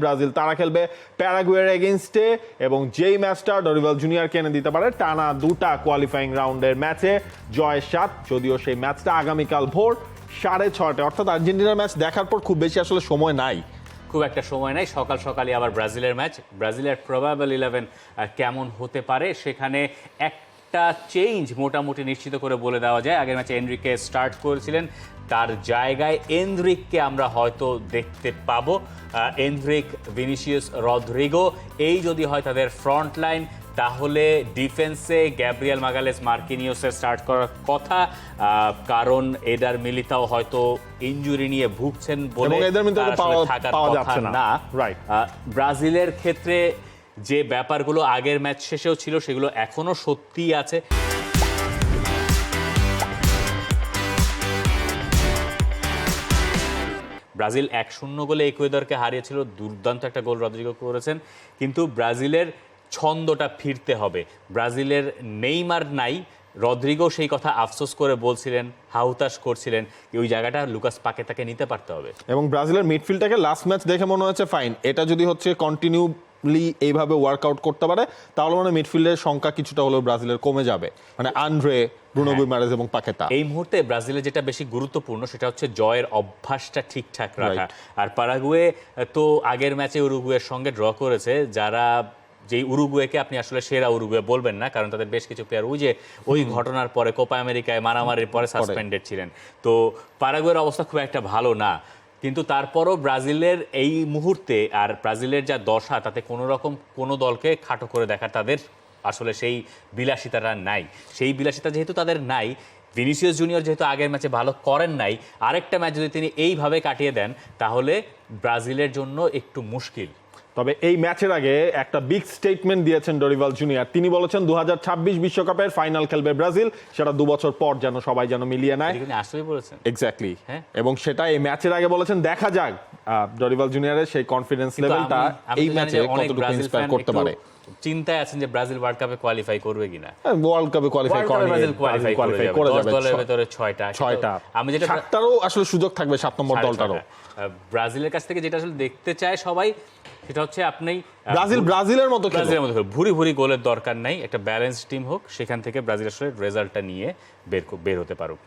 Brazil তারা খেলবে প্যারাগুয়ের এগেইনস্টে এবং যেই ম্যাচটা ডরিভাল জুনিয়রকে এনে দিতে পারে টানা দুটা কোয়ালিফাইং রাউন্ডের ম্যাচে জয়ের স্বাদ। যদিও সেই ম্যাচটা আগামীকাল ভোর 6:30 অর্থাৎ আর্জেন্টিনার ম্যাচ দেখার পর খুব বেশি আসলে সময় নাই, খুব একটা সময় নাই। সকাল সকালই আবার ব্রাজিলের ম্যাচ। ব্রাজিলের প্রবাবল 11 কেমন হতে পারে সেখানে একটা চেঞ্জ মোটামুটি নিশ্চিত করে বলে দেওয়া যায়। আগের ম্যাচে এনরিকে স্টার্ট করেছিলেন, তার জায়গায় এনরিককে আমরা হয়তো দেখতে পাবো। এনরিক, ভিনিসিয়াস, রদ্রিগো এই যদি হয় তাদের ফ্রন্ট লাইন, তাহলে ডিফেন্সে গ্যাব্রিয়েল মাগালেস, মার্কিনিওসের স্টার্ট করার কথা, কারণ এডার মিলিতাও হয়তো ইনজুরি নিয়ে ভুগছেন বলে থাকার কথা না। ব্রাজিলের ক্ষেত্রে যে ব্যাপারগুলো আগের ম্যাচ শেষেও ছিল সেগুলো এখনো সত্যিই আছে। ব্রাজিল 1-0 গোলে ইকুয়েডরকে হারিয়েছিল, দুর্দান্ত একটা গোল রদ্রিগো করেছেন। কিন্তু ব্রাজিলের ছন্দটা ফিরতে হবে। ব্রাজিলের নেইমার নাই, রদ্রিগো সেই কথা আফসোস করে বলছিলেন, হাহুতাশ করছিলেন, ওই জায়গাটা লুকাস পাকেতাকে নিতে পারতে হবে। এবং ব্রাজিলের মিডফিল্ডটাকে লাস্ট ম্যাচ দেখে মনে হচ্ছে ফাইন, এটা যদি হচ্ছে কন্টিনিউলি এইভাবে ওয়ার্কআউট করতে পারে তাহলে মানে মিডফিল্ডের সংখ্যা কিছুটা হলেও ব্রাজিলের কমে যাবে, মানে আন্দ্রে, ব্রুনো গুইমারেজ এবং পাকেতা। এই মুহূর্তে ব্রাজিলের যেটা বেশি গুরুত্বপূর্ণ সেটা হচ্ছে জয়ের অভ্যাসটা ঠিকঠাক রাখা। আর প্যারাগুয়ে তো আগের ম্যাচে উরুগুয়ের সঙ্গে ড্র করেছে, যারা যেই উরুগুয়েকে আপনি আসলে সেরা উরুগুয়ে বলবেন না, কারণ তাদের বেশ কিছু প্লেয়ার ওই ঘটনার পরে কোপা আমেরিকায় মারামারির পরে সাসপেন্ডেড ছিলেন। তো প্যারাগুয়ের অবস্থা খুব একটা ভালো না, কিন্তু তারপরও ব্রাজিলের এই মুহূর্তে আর ব্রাজিলের যা দশা তাতে কোনো দলকে খাটো করে দেখা তাদের আসলে সেই বিলাসিতাটা নাই। সেই বিলাসিতা যেহেতু তাদের নাই, ভিনিসিয়াস জুনিয়র যেহেতু আগের ম্যাচে ভালো করেন নাই, আরেকটা ম্যাচ যদি তিনি এইভাবে কাটিয়ে দেন তাহলে ব্রাজিলের জন্য একটু মুশকিল। তবে এই ম্যাচের আগে একটা বিগ স্টেটমেন্ট দিয়েছেন ডরিভাল জুনিয়র। তিনি বলেছেন 2026 বিশ্বকাপের ফাইনাল খেলবে ব্রাজিল, সেটা 2 বছর পর যেন সবাই যেন মিলিয়ে নেয়। আসলেই বলেছেন এক্স্যাক্টলি, এবং সেটা এই ম্যাচের আগে বলেছেন। দেখা যাক ডরিভাল জুনিয়রের সেই কনফিডেন্স লেভেলটা এই ম্যাচে কতটুকু ইন্সপায়ার করতে পারে। চিন্তায় আছেন যে ব্রাজিল ওয়ার্ল্ড কাপে কোয়ালিফাই করবে কিনা। ওয়ার্ল্ড কাপে কোয়ালিফাই করে ব্রাজিল কোয়ালিফাই করে যাবে, 10 দলের ভিতরে 6টা। আমি যেটা 7টারও আসলে সুযোগ থাকবে, 7 নম্বর দলটারও। ব্রাজিলের কাছ থেকে যেটা আসলে দেখতে চায় সবাই সেটা হচ্ছে আপনি ব্রাজিলের মতো ভুরি ভুরি গোলের দরকার নাই, একটা ব্যালেন্স টিম হোক, সেখান থেকে ব্রাজিল আসলে রেজাল্টটা নিয়ে বের হতে পারুক।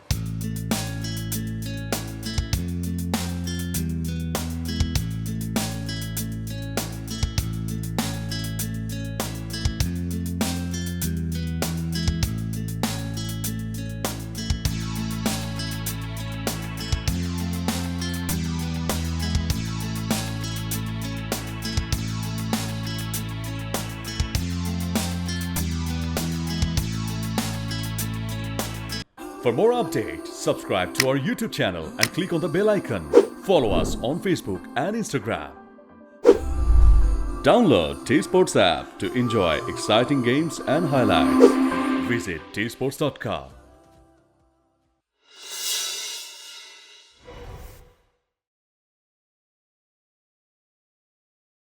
For more updates, subscribe to our YouTube channel and click on the bell icon. Follow us on Facebook and Instagram. Download T-Sports app to enjoy exciting games and highlights. Visit tsports.com.